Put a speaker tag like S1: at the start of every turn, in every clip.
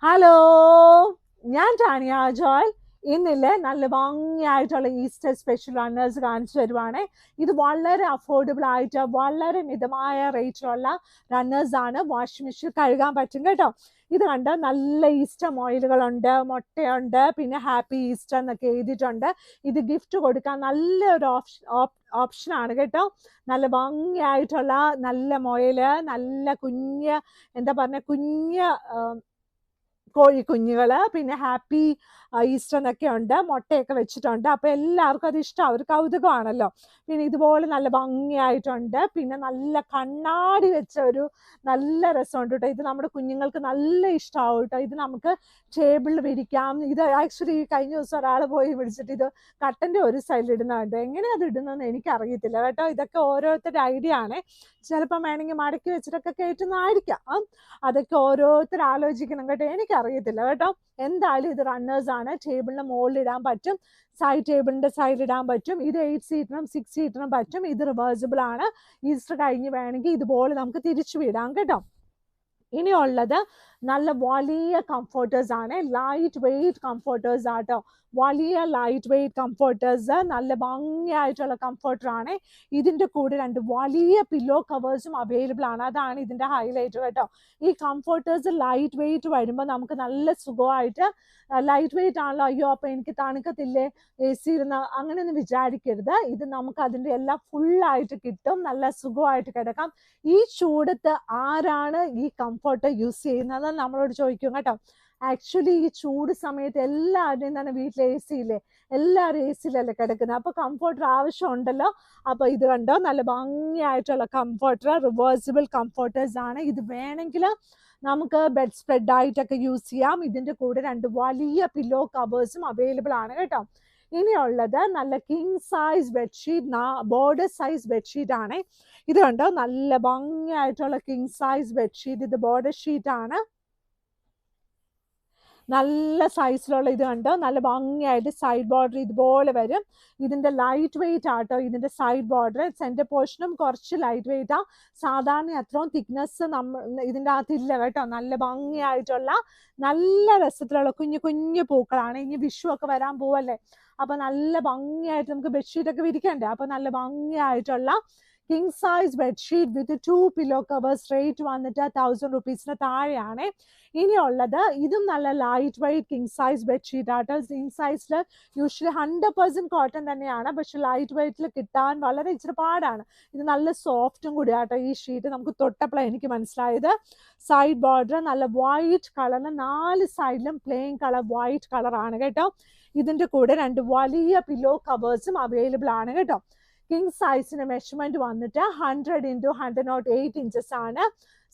S1: Hello, ഞാൻ ടാനിയ ജോയ്. ഇന്നില്ലേ നല്ല ഭംഗിയായിട്ടുള്ള Easter special runners കാണിച്ചു തരുവാണ്. ഇത് വളരെ അഫോർഡബിൾ ആയിട്ട് വളരെ മിതമായ റേറ്റിലുള്ള റണ്ണേഴ്സ് ആണ്. വാഷിംഗ് മെഷീൻ കഴുകാൻ പറ്റും കേട്ടോ. ഇത് കണ്ട് നല്ല ഈസ്റ്റർ ഓയിലുകളുണ്ട്, മുട്ടയുണ്ട്, പിന്നെ ഹാപ്പി ഈസ്റ്റർ എന്നൊക്കെ എഴുതിയിട്ടുണ്ട്. ഇത് ഗിഫ്റ്റ് കൊടുക്കാൻ നല്ലൊരു ഓപ്ഷനാണ് കേട്ടോ. നല്ല ഭംഗിയായിട്ടുള്ള നല്ല മൊയില്, നല്ല കുഞ്ഞ് എന്താ പറഞ്ഞ കുഞ്ഞ് കോഴിക്കുഞ്ഞുങ്ങള്, പിന്നെ ഹാപ്പി ഈസ്റ്റർ എന്നൊക്കെ ഉണ്ട്. മുട്ടയൊക്കെ വെച്ചിട്ടുണ്ട്. അപ്പൊ എല്ലാവർക്കും അത് ഇഷ്ടം, ഒരു കൗതുകമാണല്ലോ. പിന്നെ ഇതുപോലെ നല്ല ഭംഗിയായിട്ടുണ്ട്. പിന്നെ നല്ല കണ്ണാടി വെച്ച ഒരു നല്ല രസമുണ്ട് കേട്ടോ. ഇത് നമ്മുടെ കുഞ്ഞുങ്ങൾക്ക് നല്ല ഇഷ്ടമാവും കേട്ടോ. ഇത് നമുക്ക് ടേബിളിൽ വിരിക്കാം. ഇത് ആക്ച്വലി കഴിഞ്ഞ ദിവസം ഒരാൾ പോയി വിളിച്ചിട്ട് ഇത് കട്ടന്റെ ഒരു സൈഡിൽ ഇടുന്നുണ്ട്. എങ്ങനെയാ അത് ഇടുന്നതെന്ന് എനിക്കറിയത്തില്ല കേട്ടോ. ഇതൊക്കെ ഓരോരുത്തരുടെ ഐഡിയ ആണ്. ചിലപ്പം വേണമെങ്കിൽ മടക്കി വെച്ചിട്ടൊക്കെ കയറ്റുന്നതായിരിക്കാം. അതൊക്കെ ഓരോരുത്തർ ആലോചിക്കണം കേട്ടോ. എനിക്കറിയത്തില്ല കേട്ടോ. എന്തായാലും ഇത് റണ്ണേഴ്സ് ആണ്. ടേബിളിന് മുകളിൽ ഇടാൻ പറ്റും, ടേബിളിന്റെ സൈഡിൽ ഇടാൻ പറ്റും. ഇത് 8 സീറ്റിനും 6 സീറ്റിനും പറ്റും. ഇത് റിവേഴ്സിബിൾ ആണ്. ഈസ്റ്റർ കഴിഞ്ഞ് വേണമെങ്കിൽ ഇതുപോലെ നമുക്ക് തിരിച്ചു വിടാം കേട്ടോ. ഇനിയുള്ളത് നല്ല വലിയ കംഫർട്ടേഴ്സ് ആണ്. ലൈറ്റ് വെയിറ്റ് കംഫർട്ടേഴ്സ് ആട്ടോ. വലിയ ലൈറ്റ് വെയിറ്റ് കംഫർട്ടേഴ്സ്, നല്ല ഭംഗിയായിട്ടുള്ള കംഫർട്ടർ ആണ്. ഇതിന്റെ കൂടെ 2 വലിയ പില്ലോ കവേഴ്സും അവൈലബിൾ ആണ്. അതാണ് ഇതിന്റെ ഹൈലൈറ്റ് കേട്ടോ. ഈ കംഫർട്ടേഴ്സ് ലൈറ്റ് വെയിറ്റ് വരുമ്പോൾ നമുക്ക് നല്ല സുഖമായിട്ട്, ലൈറ്റ് വെയിറ്റ് ആണല്ലോ, അയ്യോ അപ്പൊ എനിക്ക് തണുക്കത്തില്ലേ എ സി ഇരുന്ന്, അങ്ങനെയൊന്നും വിചാരിക്കരുത്. ഇത് നമുക്ക് അതിന്റെ എല്ലാം ഫുള്ളായിട്ട് കിട്ടും. നല്ല സുഖമായിട്ട് കിടക്കാം. ഈ ചൂടത്ത് ആരാണ് ഈ കംഫർട്ട് യൂസ് ചെയ്യുന്നത് നമ്മളോട് ചോദിക്കും കേട്ടോ. ആക്ച്വലി ഈ ചൂട് സമയത്ത് എല്ലാവരുടെയും തന്നെ വീട്ടിൽ എ സി ഇല്ലേ, എല്ലാവരും എ സിയിലല്ലേ കിടക്കുന്നത്. അപ്പൊ കംഫർട്ടർ ആവശ്യമുണ്ടല്ലോ. അപ്പൊ ഇത് കണ്ടോ, നല്ല ഭംഗിയായിട്ടുള്ള കംഫർട്ടർ, റിവേഴ്സിബിൾ കംഫർട്ടേഴ്സ് ആണ്. ഇത് വേണമെങ്കിൽ നമുക്ക് ബെഡ് സ്പ്രെഡ് ആയിട്ടൊക്കെ യൂസ് ചെയ്യാം. ഇതിന്റെ കൂടെ 2 വലിയ പില്ലോ കവേഴ്സും അവൈലബിൾ ആണ് കേട്ടോ. ഇനിയുള്ളത് നല്ല king size bedsheet, border size bedsheet ആണ്. ഇത് കണ്ടോ, നല്ല ഭംഗിയായിട്ടുള്ള കിങ് സൈസ് ബെഡ്ഷീറ്റ്. ഇത് ബോർഡർ ഷീറ്റ് ആണ്. നല്ല സൈസിലുള്ള ഇത് കണ്ടോ, നല്ല ഭംഗിയായിട്ട് സൈഡ് ബോർഡർ ഇതുപോലെ വരും. ഇതിന്റെ ലൈറ്റ് വെയിറ്റ് ആട്ടോ. ഇതിന്റെ സൈഡ് ബോർഡർ സെന്റർ പോർഷനും കുറച്ച് ലൈറ്റ് വെയിറ്റ് ആ. സാധാരണ അത്രയും തിക്നെസ് ഇതിന്റെ അകത്തില്ല കേട്ടോ. നല്ല ഭംഗിയായിട്ടുള്ള നല്ല രസത്തിലുള്ള കുഞ്ഞു കുഞ്ഞു പൂക്കളാണ്. ഇനി വിഷു ഒക്കെ വരാൻ പോവല്ലേ, അപ്പൊ നല്ല ഭംഗിയായിട്ട് നമുക്ക് ബെഡ്ഷീറ്റ് ഒക്കെ വിരിക്കണ്ടേ. അപ്പൊ നല്ല ഭംഗിയായിട്ടുള്ള king size bedsheet with 2 pillow covers. Rate വന്നിട്ട് 1000 റുപ്പീസിന് താഴെയാണ്. ഇനിയുള്ളത് ഇതും നല്ല light weight king size bedsheet ആട്ടോ. കിങ് സൈസിൽ യൂഷ്വലി 100% കോട്ടൺ തന്നെയാണ്, പക്ഷെ ലൈറ്റ് വെയിറ്റിൽ കിട്ടാൻ വളരെ ഇച്ചിരി പാടാണ്. ഇത് നല്ല സോഫ്റ്റും കൂടി ആട്ടോ. ഈ ഷീറ്റ് നമുക്ക് തൊട്ടപ്പോഴാണ് എനിക്ക് മനസ്സിലായത്. സൈഡ് ബോർഡർ നല്ല വൈറ്റ് കളറിന് 4 സൈഡിലും പ്ലെയിൻ കളർ വൈറ്റ് കളറാണ് കേട്ടോ. ഇതിന്റെ കൂടെ 2 വലിയ പില്ലോ കവേഴ്സും അവൈലബിൾ ആണ് കേട്ടോ. കിങ് സൈസിന് മെഷർമെന്റ് വന്നിട്ട് 100x108 ഇഞ്ചസ് ആണ്.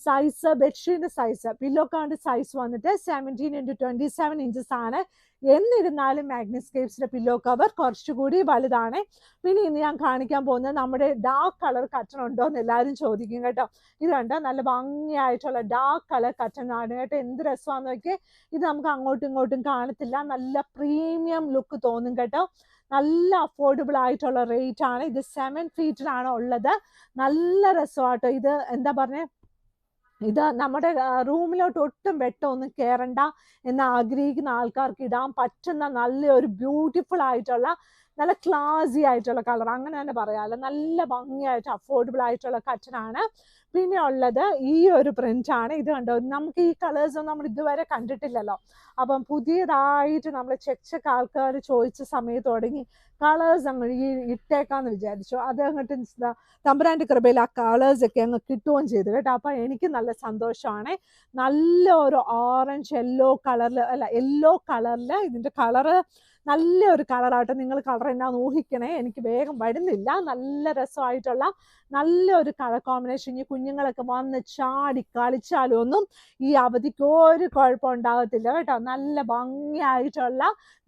S1: സൈസ് ബെഡ്ഷീറ്റിന്റെ സൈസ്, പില്ലോക്കാന്റെ സൈസ് വന്നിട്ട് 17x27 ഇഞ്ചസ് ആണ്. എന്നിരുന്നാലും മാഗ്നസ്കേപ്സിന്റെ പില്ലോ കവർ കുറച്ചുകൂടി വലുതാണ്. പിന്നെ ഇന്ന് ഞാൻ കാണിക്കാൻ പോകുന്നത് നമ്മുടെ ഡാർക്ക് കളർ കട്ടൺ ഉണ്ടോ എന്ന് എല്ലാവരും ചോദിക്കും കേട്ടോ. ഇത് കണ്ടോ, നല്ല ഭംഗിയായിട്ടുള്ള ഡാർക്ക് കളർ കട്ടൺ ആണ് കേട്ടോ. എന്ത് രസമാണെന്ന് നോക്കിയേ. ഇത് നമുക്ക് അങ്ങോട്ടും ഇങ്ങോട്ടും കാണത്തില്ല, നല്ല പ്രീമിയം ലുക്ക് തോന്നും കേട്ടോ. നല്ല അഫോർഡബിൾ ആയിട്ടുള്ള റേറ്റ് ആണ്. ഇത് 7 ഫീറ്റിലാണ് ഉള്ളത്. നല്ല രസമാട്ടോ. ഇത് എന്താ പറഞ്ഞേ, ഇത് നമ്മുടെ റൂമിലോട്ട് ഒട്ടും വെട്ടമൊന്നും കയറണ്ട എന്ന് ആഗ്രഹിക്കുന്ന ആൾക്കാർക്ക് ഇടാൻ പറ്റുന്ന നല്ലൊരു ബ്യൂട്ടിഫുൾ ആയിട്ടുള്ള നല്ല ക്ലാസി ആയിട്ടുള്ള കളർ, അങ്ങനെ തന്നെ പറയാമല്ലോ. നല്ല ഭംഗിയായിട്ട് അഫോർഡബിൾ ആയിട്ടുള്ള കട്ടനാണ്. പിന്നെ ഉള്ളത് ഈ ഒരു പ്രിന്റ് ആണ്. ഇത് കണ്ടോ, നമുക്ക് ഈ കളേഴ്സ് ഒന്നും നമ്മൾ ഇതുവരെ കണ്ടിട്ടില്ലല്ലോ. അപ്പം പുതിയതായിട്ട് നമ്മൾ ചെക്ക് ആൾക്കാർ ചോദിച്ച സമയത്ത് തുടങ്ങി കളേഴ്സ് അങ്ങ് ഇട്ടേക്കാന്ന് വിചാരിച്ചു. അത് അങ്ങോട്ട് തമ്പുരാന്റെ കൃപയിൽ ആ കളേഴ്സ് ഒക്കെ അങ്ങ് കിട്ടുകയും ചെയ്തു കേട്ടോ. അപ്പൊ എനിക്ക് നല്ല സന്തോഷമാണ്. നല്ല ഒരു ഓറഞ്ച് യെല്ലോ കളറിൽ, അല്ല യെല്ലോ കളറിൽ, ഇതിന്റെ കളറ് നല്ലൊരു കളറായിട്ട്. നിങ്ങൾ കളർ എന്നാന്ന് ഊഹിക്കണേ, എനിക്ക് വേഗം വരുന്നില്ല. നല്ല രസമായിട്ടുള്ള നല്ലൊരു കളർ കോമ്പിനേഷൻ. ഈ കുഞ്ഞുങ്ങളൊക്കെ വന്ന് ചാടി കളിച്ചാലും ഒന്നും ഈ അവധിക്ക് ഒരു കുഴപ്പം ഉണ്ടാകത്തില്ല കേട്ടോ. നല്ല ഭംഗിയായിട്ടുള്ള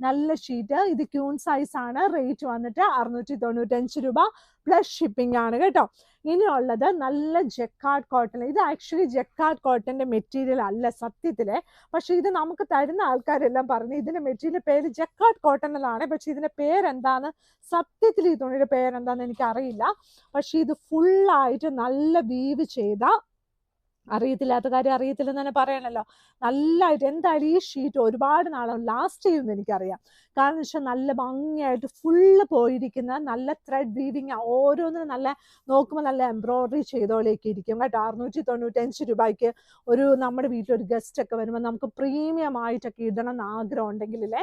S1: നല്ല ഷീറ്റ്. ഇത് ക്യൂൺ സൈസ് ആണ്. റേറ്റ് വന്നിട്ട് 695 രൂപ പ്ലസ് ഷിപ്പിംഗ് ആണ് കേട്ടോ. ഇനിയുള്ളത് നല്ല ജക്കാർഡ് കോട്ടൺ. ഇത് ആക്ച്വലി ജക്കാർഡ് കോട്ടന്റെ മെറ്റീരിയൽ അല്ല സത്യത്തില്, പക്ഷെ ഇത് നമുക്ക് തരുന്ന ആൾക്കാരെല്ലാം പറഞ്ഞു ഇതിന്റെ മെറ്റീരിയൽ പേര് ജക്കാർഡ് കോട്ടൺ എന്നാണ്. പക്ഷെ ഇതിന്റെ പേരെന്താന്ന് സത്യത്തിൽ ഈ തുണിയുടെ പേരെന്താന്ന് എനിക്ക് അറിയില്ല. പക്ഷെ ഇത് ഫുള്ളായിട്ട് നല്ല വീവ് ചെയ്ത അറിയത്തില്ലാത്ത കാര്യം അറിയത്തില്ലെന്ന് തന്നെ പറയണല്ലോ. നല്ലതായിട്ട് എന്തായാലും ഈ ഷീറ്റ് ഒരുപാട് നാളെ ലാസ്റ്റ് ചെയ്യുമെന്ന് എനിക്കറിയാം. കാരണം വെച്ചാൽ നല്ല ഭംഗിയായിട്ട് ഫുള്ള് പോയിരിക്കുന്ന നല്ല ത്രെഡ് വീവിങ്, ഓരോന്നിനും നല്ല നോക്കുമ്പോൾ നല്ല എംബ്രോയിഡറി ചെയ്തോളേക്ക് ഇരിക്കും കേട്ടോ. 695 രൂപയ്ക്ക് ഒരു നമ്മുടെ വീട്ടിലൊരു ഗസ്റ്റ് ഒക്കെ വരുമ്പോൾ നമുക്ക് പ്രീമിയം ആയിട്ടൊക്കെ ഇടണം എന്ന് ആഗ്രഹം ഉണ്ടെങ്കിലേ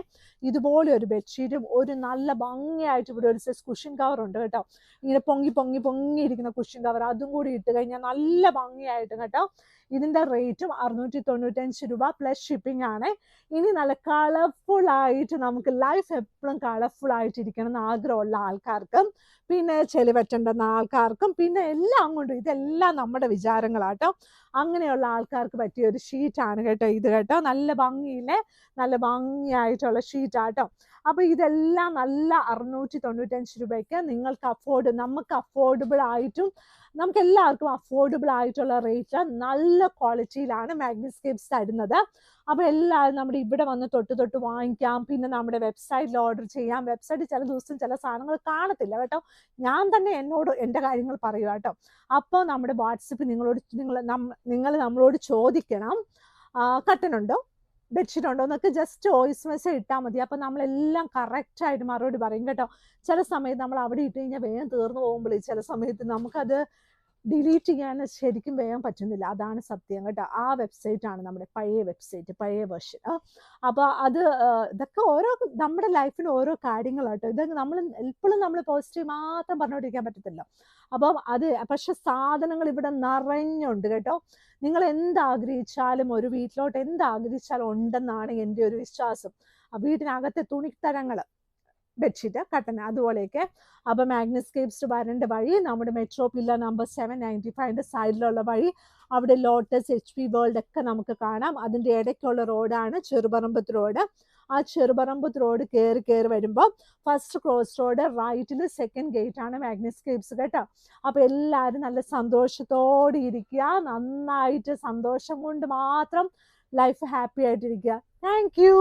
S1: ഇതുപോലെ ഒരു ബെഡ്ഷീറ്റും ഒരു നല്ല ഭംഗിയായിട്ട് ഇവിടെ ഒരു സൈസ് കുഷൻ കവർ ഉണ്ട് കേട്ടോ. ഇങ്ങനെ പൊങ്ങി പൊങ്ങി പൊങ്ങിയിരിക്കുന്ന കുഷൻ കവർ, അതും കൂടി ഇട്ട് കഴിഞ്ഞാൽ നല്ല ഭംഗിയായിട്ട് കേട്ടോ. ഇതിൻ്റെ റേറ്റും 695 രൂപ പ്ലസ് ഷിപ്പിംഗ് ആണ്. ഇനി നല്ല കളർഫുൾ ആയിട്ട് നമുക്ക് ലൈഫ് എപ്പോഴും കളർഫുൾ ആയിട്ടിരിക്കണം എന്ന് ആഗ്രഹമുള്ള ആൾക്കാർക്കും പിന്നെ ചെളിവറ്റുണ്ടെന്ന ആൾക്കാർക്കും പിന്നെ എല്ലാം കൊണ്ടും ഇതെല്ലാം നമ്മുടെ വിചാരങ്ങളാട്ടോ. അങ്ങനെയുള്ള ആൾക്കാർക്ക് പറ്റിയ ഒരു ഷീറ്റാണ് കേട്ടോ ഇത് കേട്ടോ. നല്ല ഭംഗിയിലെ നല്ല ഭംഗിയായിട്ടുള്ള ഷീറ്റാട്ടോ. അപ്പോൾ ഇതെല്ലാം നല്ല 695 രൂപയ്ക്ക് നിങ്ങൾക്ക് നമുക്ക് അഫോർഡബിൾ ആയിട്ടും നമുക്ക് എല്ലാവർക്കും അഫോർഡബിൾ ആയിട്ടുള്ള റേറ്റ് നല്ല ക്വാളിറ്റിയിലാണ് മാഗ്നിസ്കേപ്സ് തരുന്നത്. അപ്പോൾ എല്ലാവരും നമ്മുടെ ഇവിടെ വന്ന് തൊട്ട് വാങ്ങിക്കാം. പിന്നെ നമ്മുടെ വെബ്സൈറ്റിൽ ഓർഡർ ചെയ്യാം. വെബ്സൈറ്റിൽ ചില ദിവസം ചില സാധനങ്ങൾ കാണത്തില്ല കേട്ടോ. ഞാൻ തന്നെ എൻ്റെ കാര്യങ്ങൾ പറയുക കേട്ടോ. അപ്പോൾ നമ്മുടെ വാട്സപ്പിൽ നിങ്ങൾ നമ്മളോട് ചോദിക്കണം കട്ടനുണ്ടോ ബെഡ്ഷീറ്റ് ഉണ്ടോ എന്നൊക്കെ ജസ്റ്റ് വോയിസ് മെസ്സേജ് ഇട്ടാൽ മതി. അപ്പോൾ നമ്മളെല്ലാം കറക്റ്റായിട്ട് മറുപടി പറയും കേട്ടോ. ചില സമയത്ത് നമ്മൾ അവിടെ ഇട്ട് കഴിഞ്ഞാൽ വേഗം തീർന്നു പോകുമ്പോൾ ചില സമയത്ത് നമുക്കത് ഡിലീറ്റ് ചെയ്യാൻ ശരിക്കും വേഗം പറ്റുന്നില്ല. അതാണ് സത്യം കേട്ടോ. ആ വെബ്സൈറ്റാണ് നമ്മുടെ പഴയ വെബ്സൈറ്റ്, പഴയ വെർഷൻ. അപ്പോൾ ഇതൊക്കെ നമ്മുടെ ലൈഫിന് ഓരോ കാര്യങ്ങളാട്ടോ. ഇതൊക്കെ എപ്പോഴും നമ്മൾ പോസിറ്റീവ് മാത്രം പറഞ്ഞുകൊണ്ടിരിക്കാൻ പറ്റത്തില്ല. അപ്പം പക്ഷെ സാധനങ്ങൾ ഇവിടെ നിറഞ്ഞുണ്ട് കേട്ടോ. നിങ്ങൾ എന്താഗ്രഹിച്ചാലും ഒരു വീട്ടിലോട്ട് എന്താഗ്രഹിച്ചാലും ഉണ്ടെന്നാണ് എൻ്റെ ഒരു വിശ്വാസം. വീട്ടിനകത്തെ തുണിത്തരങ്ങൾ, ബെഡ്ഷീറ്റ്, കട്ടൻ, അതുപോലെയൊക്കെ. അപ്പോൾ മാഗ്നിസ്കേപ്സ് വരേണ്ട വഴി നമ്മുടെ മെട്രോ പില്ലർ നമ്പർ 795 സൈഡിലുള്ള വഴി, അവിടെ ലോട്ടസ്, HP വേൾഡ് ഒക്കെ നമുക്ക് കാണാം. അതിൻ്റെ ഇടയ്ക്കുള്ള റോഡാണ് ചെറുപറമ്പത്ത് റോഡ്. ആ ചെറുപറമ്പത്ത് റോഡ് കയറി വരുമ്പോൾ ഫസ്റ്റ് ക്രോസ് റോഡ് റൈറ്റിൽ സെക്കൻഡ് ഗേറ്റ് ആണ് മാഗ്നിസ്കേപ്സ് കേട്ടോ. അപ്പോൾ എല്ലാവരും നല്ല സന്തോഷത്തോടെ ഇരിക്കുക. നന്നായിട്ട് സന്തോഷം കൊണ്ട് മാത്രം ലൈഫ് ഹാപ്പി ആയിട്ടിരിക്കുക. Thank you.